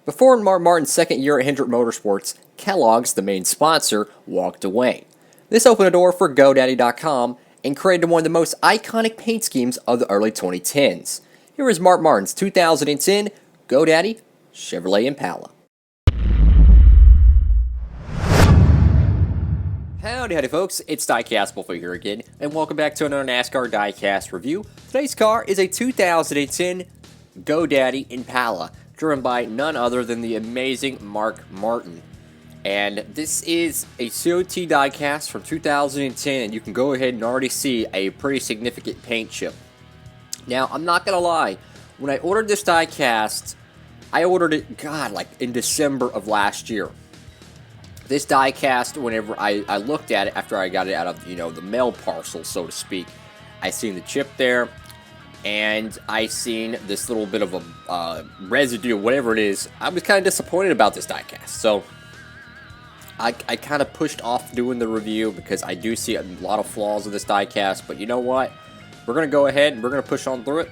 Before Mark Martin's second year at Hendrick Motorsports, Kellogg's, the main sponsor, walked away. This opened a door for GODADDY.com and created one of the most iconic paint schemes of the early 2010s. Here is Mark Martin's 2010 GODADDY Chevrolet Impala. Howdy folks, it's Diecastbuffet here again, and welcome back to another NASCAR Diecast review. Today's car is a 2010 GODADDY Impala, driven by none other than the amazing Mark Martin. And this is a COT diecast from 2010, and you can go ahead and already see a pretty significant paint chip. Now, I'm not gonna lie, when I ordered this diecast, I ordered it, like in December of last year. This diecast, whenever I looked at it after I got it out of, the mail parcel, so to speak, I seen the chip there, and I seen this little bit of a residue, whatever it is. I was kind of disappointed about this diecast, so I kind of pushed off doing the review because I do see a lot of flaws with this diecast, but you know what? We're going to go ahead and we're going to push on through it.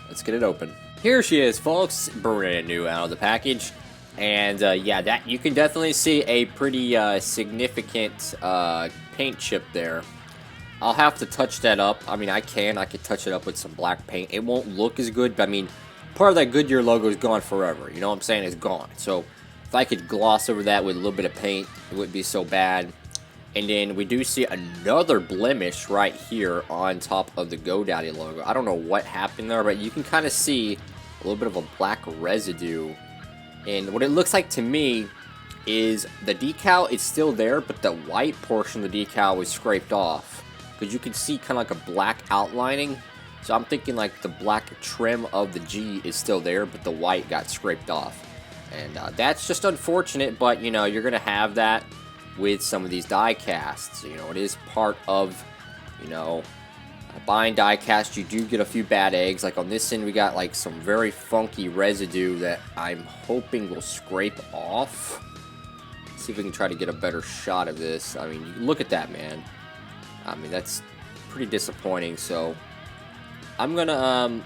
Let's get it open. Here she is, folks, brand new out of the package. And yeah, that you can definitely see a pretty significant paint chip there. I'll have to touch that up. I mean, I could touch it up with some black paint. It won't look as good, but I mean, part of that Goodyear logo is gone forever. You know what I'm saying? It's gone. So if I could gloss over that with a little bit of paint, it wouldn't be so bad. And then we do see another blemish right here on top of the GODADDY logo. I don't know what happened there, but you can kind of see a little bit of a black residue. And what it looks like to me is the decal is still there, but the white portion of the decal was scraped off. Because you can see kind of like a black outlining. So I'm thinking like the black trim of the G is still there, but the white got scraped off. And that's just unfortunate, but you're going to have that with some of these die casts. It is part of, buying die cast. You do get a few bad eggs. Like on this end, we got like some very funky residue that I'm hoping will scrape off. Let's see if we can try to get a better shot of this. I mean, look at that, man. I mean, that's pretty disappointing. So I'm gonna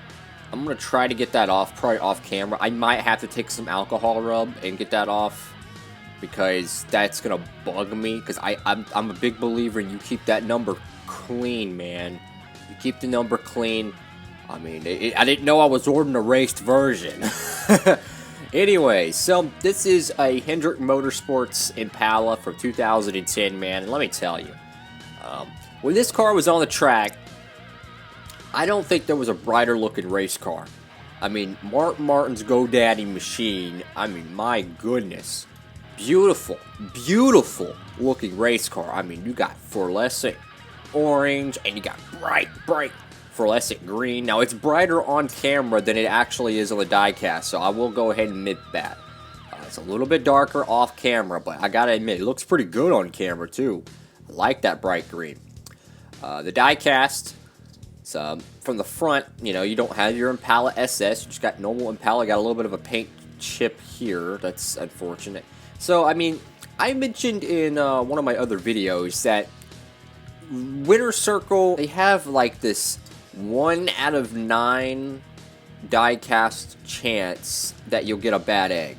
try to get that off, probably off camera. I might have to take some alcohol rub and get that off, because that's gonna bug me. Because I'm a big believer in you keep that number clean, man. You keep the number clean. I mean, I didn't know I was ordering a raced version. Anyway, so this is a Hendrick Motorsports Impala from 2010, man. And let me tell you, when this car was on the track, I don't think there was a brighter looking race car. I mean, Mark Martin's GODADDY machine, I mean, my goodness. Beautiful, beautiful looking race car. I mean, you got fluorescent orange, and you got bright fluorescent green. Now, it's brighter on camera than it actually is on the diecast, so I will go ahead and admit that. It's a little bit darker off camera, but I gotta admit, it looks pretty good on camera, too. I like that bright green. The diecast, from the front, you don't have your Impala SS, you just got normal Impala, got a little bit of a paint chip here. That's unfortunate. So, I mean, I mentioned in one of my other videos that Winner Circle, they have like this 1 out of 9 diecast chance that you'll get a bad egg.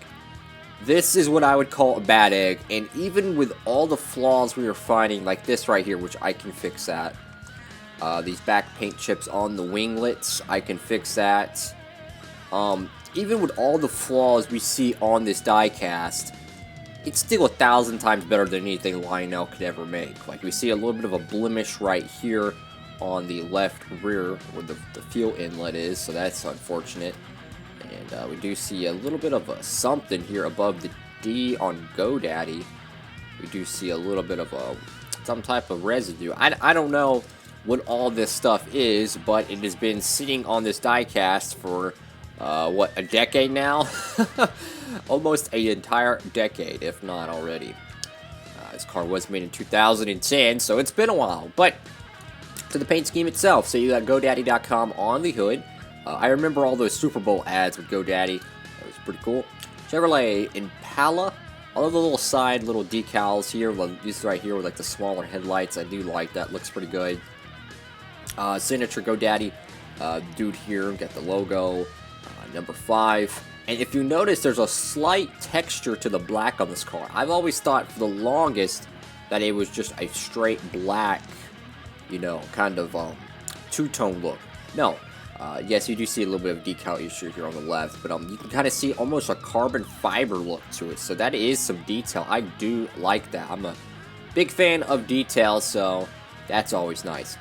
This is what I would call a bad egg, and even with all the flaws we are finding, like this right here, which I can fix that. These back paint chips on the winglets, I can fix that. Even with all the flaws we see on this diecast, it's still 1,000 times better than anything Lionel could ever make. Like, we see a little bit of a blemish right here on the left rear where the fuel inlet is, so that's unfortunate. And we do see a little bit of a something here above the D on GODADDY. We do see a little bit of some type of residue. I don't know what all this stuff is, but it has been sitting on this diecast for what, a decade now? Almost an entire decade, if not already. This car was made in 2010, so it's been a while. But to the paint scheme itself, so you got GoDaddy.com on the hood. I remember all those Super Bowl ads with GoDaddy. That was pretty cool. Chevrolet Impala. All of the little side little decals here, these right here with like the smaller headlights, I do like that. Looks pretty good. Signature GoDaddy dude here, got the logo. Number 5. And if you notice, there's a slight texture to the black on this car. I've always thought for the longest that it was just a straight black, you know, kind of two-tone look. No. Yes, you do see a little bit of decal issue here on the left, but you can kind of see almost a carbon fiber look to it. So that is some detail. I do like that. I'm a big fan of detail, so that's always nice.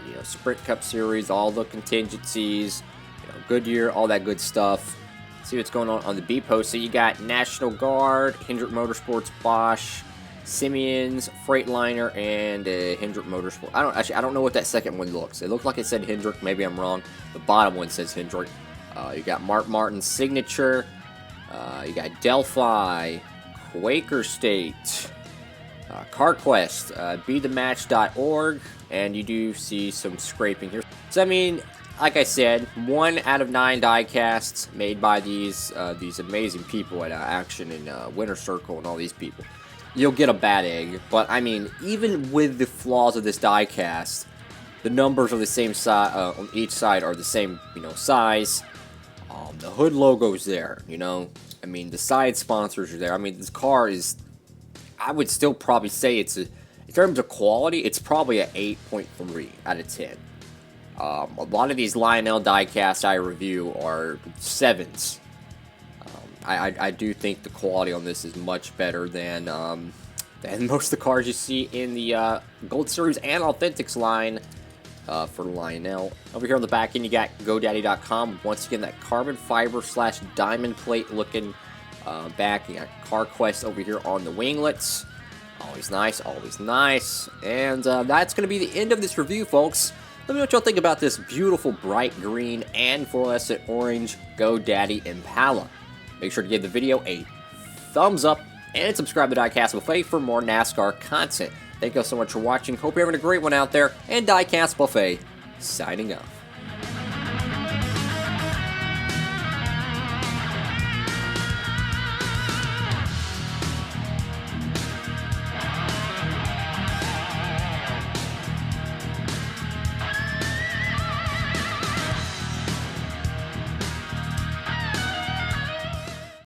You know, Sprint Cup Series, all the contingencies, you know, Goodyear, all that good stuff. See what's going on the B post. So you got National Guard, Hendrick Motorsports, Bosch, Simeon's, Freightliner, and Hendrick Motorsport. I don't know what that second one looks. It looked like it said Hendrick. Maybe I'm wrong. The bottom one says Hendrick. You got Mark Martin's signature. You got Delphi, Quaker State, CarQuest, BeTheMatch.org, and you do see some scraping here. So I mean, like I said, 1 out of 9 diecasts made by these amazing people at Action and Winter Circle and all these people. You'll get a bad egg, but I mean, even with the flaws of this diecast, the numbers are the same size on each side are the same, you know, size. The hood logo's there, you know. I mean, the side sponsors are there. I mean, this car is, I would still probably say it's in terms of quality, it's probably an 8.3 out of 10. A lot of these Lionel diecasts I review are 7s. I do think the quality on this is much better than most of the cars you see in the Gold Series and Authentics line for Lionel. Over here on the back end, you got GoDaddy.com. Once again, that carbon fiber / diamond plate looking back. You got CarQuest over here on the winglets. Always nice, always nice. And that's going to be the end of this review, folks. Let me know what y'all think about this beautiful bright green and fluorescent orange GoDaddy Impala. Make sure to give the video a thumbs up and subscribe to Diecastbuffet for more NASCAR content. Thank you all so much for watching. Hope you're having a great one out there. And Diecastbuffet signing off.